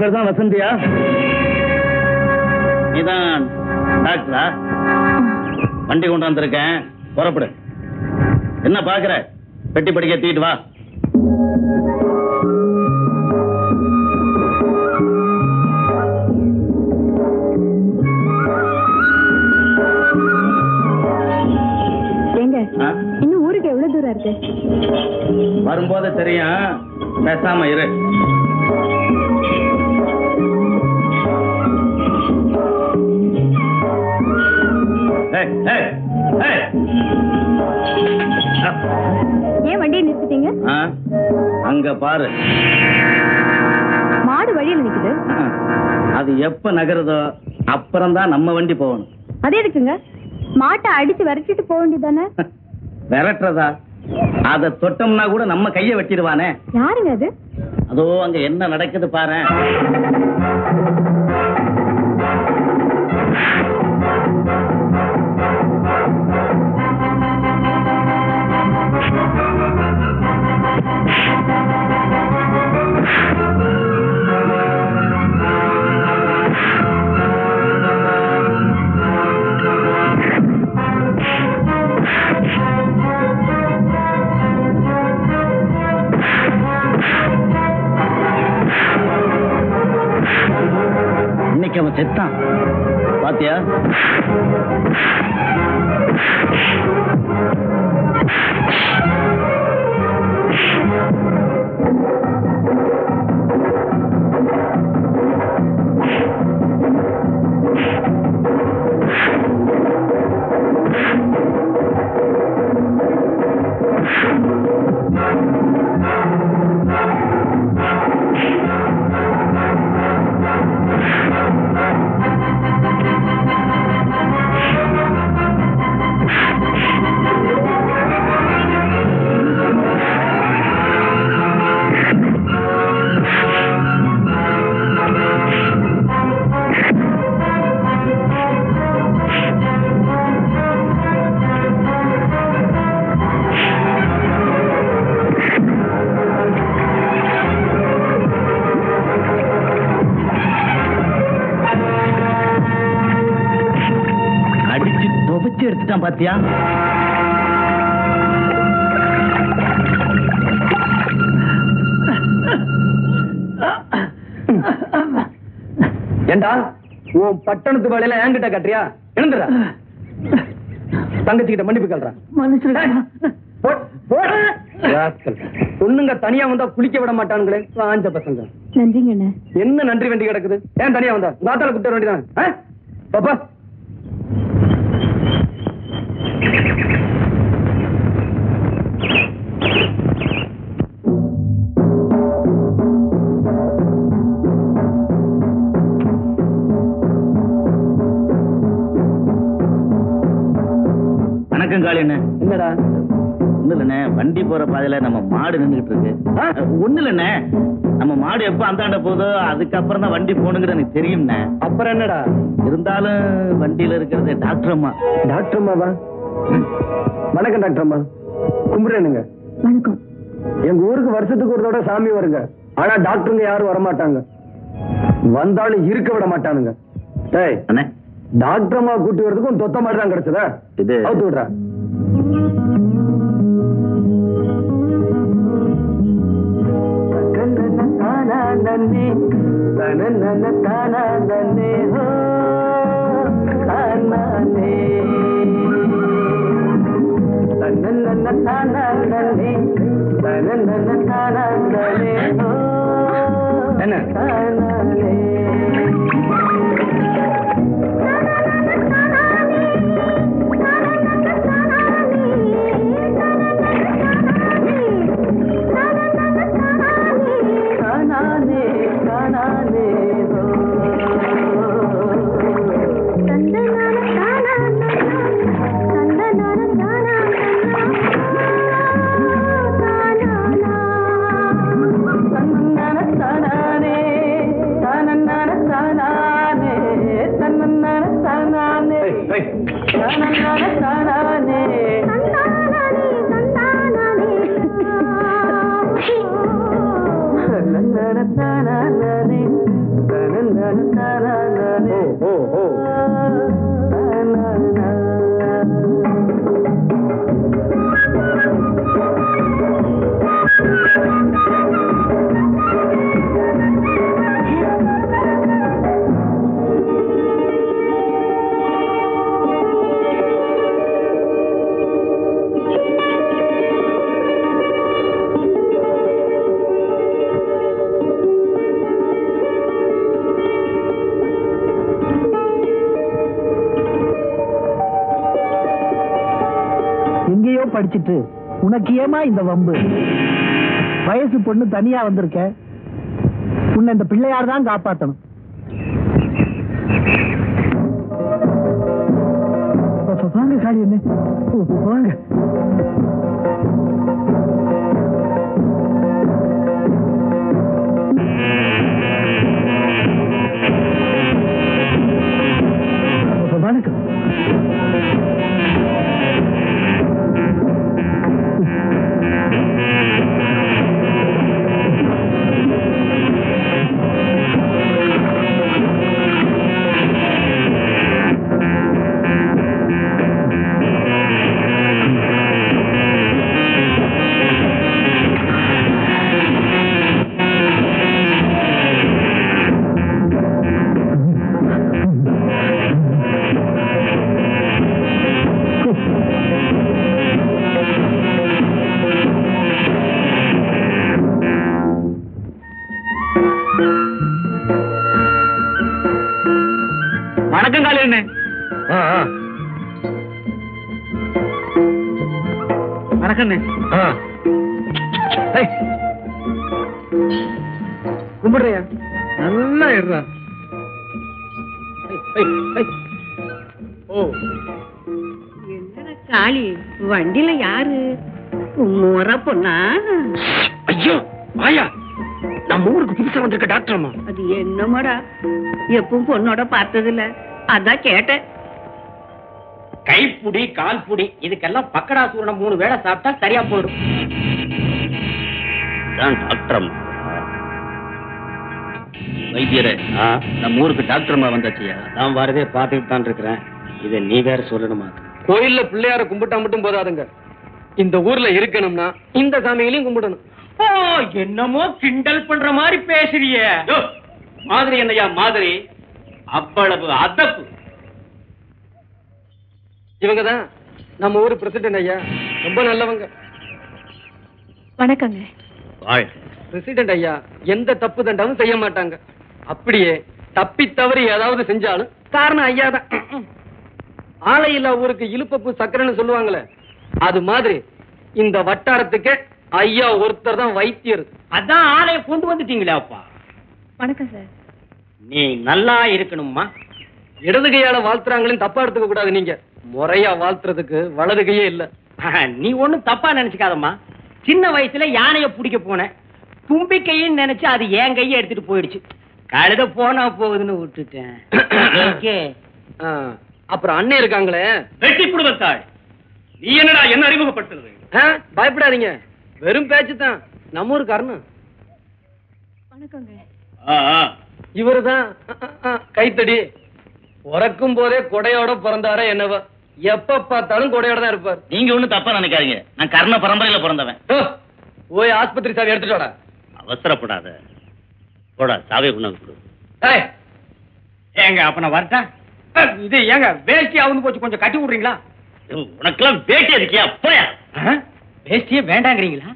பேர் தான் வசந்தியா? நீதான் டாக்டரா? வண்டி கொண்டு வந்திருக்கேன், புறப்படு. என்ன பாக்குற? பெட்டி படிக்க தீட்டு வா. இன்னும் ஊருக்கு எவ்வளவு தூரம் இருக்கு? வரும்போது தெரியும், பேசாம இரு. ஏன் வண்டியை நிறுத்திட்டீங்க? அங்க பாரு, மாடு வழியில் நிக்குது. அது எப்ப நகருதோ அப்புறம்தான் நம்ம வண்டி போகணும். அதே இருக்குங்க, மாட்டை அடிச்சு விரட்டிட்டு போக வேண்டியதானே? விரட்டுறதா? அத தொட்டோம்னா கூட நம்ம கைய வெட்டிடுவானே. யாருங்க அது? அதோ அங்க என்ன நடக்குது பாரு. அவன் செத்தான் பாத்தியா? எடுத்துட்டான் பாத்தியா? ஏண்டா உன் பட்டணத்து வேலையில என்கிட்ட கட்டுறியா? எழுந்துடா, தங்கச்சிக்கிட்ட மன்னிப்பு கேள்றா. பொண்ணுங்க தனியா வந்தா குளிக்க விட மாட்டானுங்களே ஆஞ்ச பசங்க. நன்றிங்க. என்ன நன்றி வேண்டி கிடக்குது? ஏன் தனியா வந்தா நாத்தால கூப்பிட வேண்டியதான். பாப்பா என்னடா? ஒண்ணு இல்லண்ணே, வண்டி போற பாதையில நம்ம மாடு நின்றுகிட்டு இருக்கு. ஒண்ணு இல்லண்ணே, நம்ம மாடு எப்ப அந்தாண்ட போதோ அதுக்கப்புறம் தான் வண்டி போகணுங்கிறது எனக்கு தெரியும்ண்ணே. அப்புறம் என்னடா? இருந்தாலும் வண்டியில இருக்கிறது டாக்டர் அம்மா. டாக்டர் அம்மாவா? வணக்கம் டாக்டர் அம்மா. கும்பிடுறேனுங்க. வணக்கம். எங்க ஊருக்கு வருஷத்துக்கு ஒரு தடவை சாமி வருங்க. ஆனா டாக்டருங்க யாரும் வரமாட்டாங்க, வந்தாலும் இருக்க விட மாட்டானுங்க. டேய் அண்ணே, டாக்டர் அம்மா கூட்டி வரதுக்கும் தொத்த மாதிரி தான் கிடைச்சதா? இது அவுத்து விடுறா. நன்னே தனன தானே ஹோ தானே தனன தானே தனன தானே ஹோ என்ன தானே ஓ ஓ எங்கேயோ படிச்சுட்டு உனக்கு ஏமா இந்த வம்பு? வயசு பொண்ணு தனியா வந்திருக்க, உன்னை இந்த பிள்ளையார் தான் காப்பாத்தணும். வாங்க காளி என்ன வாங்க. வணக்கம். வணக்கம் காலி என்ன? வணக்கம் கும்பிடுறியா? நல்லா இருறா. ஓ என்னடா காளி, வண்டியில யாரு? முறை பொண்ணா? ஐயோ ஆயா, நம்ம ஊருக்கு புதுசா வந்திருக்க டாக்டர் அம்மா. அது என்னமாடா, எப்பவும் பொண்ணோட பார்த்ததில்ல, அதான் கேட்டேன். கைப்புடி கால் புடி இதுக்கெல்லாம் பக்கடாசூரணம் 3 வேளை சாப்பிட்டா சரியா போயிடும். டாக்டர் அம்மா வைத்தியரே, நம்ம ஊருக்கு டாக்டர் அம்மா வந்தாச்சியா? நான் வரதே பார்த்துட்டு தான் இருக்கிறேன். இதை நீ வேற சொல்லணுமா? கோயில்ல பிள்ளையார கும்பிட்டா மட்டும் போதாதுங்க, இந்த ஊர்ல இருக்கணும்னா இந்த சாமிகளையும் கும்பிடணும். ஓ, என்னமோ கிண்டல் பண்ற மாதிரி பேசுறிய. மாதிரி என்னையா மாதிரி? அவ்வளவு அதப்பு. இவங்கதான் நம்ம ஊர் பிரசிடென்ட் ஐயா, ரொம்ப நல்லவங்க. வணக்கங்க. பிரசிடென்ட் ஐயா எந்த தப்பு தண்டாவும் செய்ய மாட்டாங்க. அப்படியே தப்பி தவறி ஏதாவது செஞ்சாலும் காரணம் ஐயா தான். ஆலையில்லா ஊருக்கு இழுப்பப்பு சக்கரைன்னு சொல்லுவாங்களே, அது மாதிரி இந்த வட்டாரத்துக்கு ஐயா ஒருத்தர் தான் வைத்தியர். அதான் ஆளைய கொண்டு வந்துட்டீங்களே அப்பா. வணக்கம் சார். நீ நல்லா இருக்கணும்மா. இடது கையால வாழ்த்துறாங்கன்னு தப்பா எடுத்துக்க கூடாது. நீங்க முறையா வாழ்த்துறதுக்கு வலது கையே இல்ல. நீ ஒண்ணும் தப்பா நினைச்சுக்காதம்மா. சின்ன வயசுல யானைய பிடிக்க போனேன், தும்பிக்கையும் நினைச்சு அது என் கையை எடுத்துட்டு போயிடுச்சு. கழுத போனா போகுதுன்னு விட்டுட்டேன். அப்புறம் அண்ணன் இருக்காங்களே, வெட்டி புடுவத்தாள். நீ என்னடா என்ன அறிமுகப்படுத்துறது? பயப்படாதீங்க, வெறும் பேச்சு தான். நம்ம ஊருக்கு அருண். வணக்கங்க. இவருதான் கைத்தடி. பிறக்கும் போதே கொடையோட பிறந்தாரே என்னவா, எப்ப பார்த்தாலும் கொடையோட தான் இருப்பார். நீங்க ஒண்ணும் தப்பா நினைக்காதீங்க, நான் கர்ண பரம்பரையில பிறந்தவன். போய் ஆஸ்பத்திரி சாவி எடுத்துட்டு வாடா. அவசரப்படாத, போடா சாவி கொண்டு. ஏங்க அப்ப நான் வரட்டா? இது ஏங்க வேஷ்டி அவுந்து போச்சு, கொஞ்சம் கட்டி விடுறீங்களா? உனக்கெல்லாம் வேட்டி இருக்கியா? போயா. வேஷ்டியே வேண்டாங்கிறீங்களா?